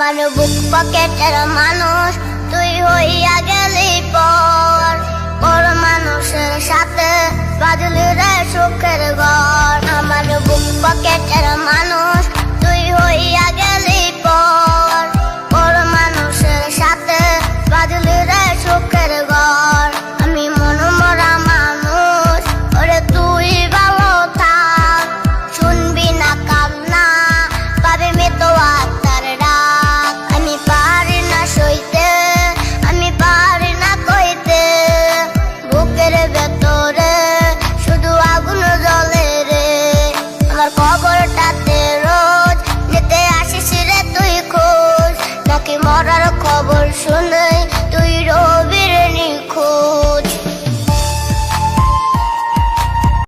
আমার বুক পকেটের মানুষ তুই হইয়া গেলি পর, পর মানুষের সাথে বাজলি রে সুখের ঘর। আমার বুক পকেটের মানুষ তুই হইয়া গেলি পর, পর মানুষের সাথে বাজলি রে সুখের ঘর। আমি মনমরা মানুষ ওরে তুই ভালো থাক, শুনবি না কান্না পাবে মৃত্যু আত্মার ডাক। আমি পারি না সইতে, আমি পারি না কইতে, বুকের ভেতরে শুধু আগুন জ্বলে রে। আমার খবরটাতে রোজ নিতে আসিস রে তুই খোঁজ, নাকি মরার খবর শুনে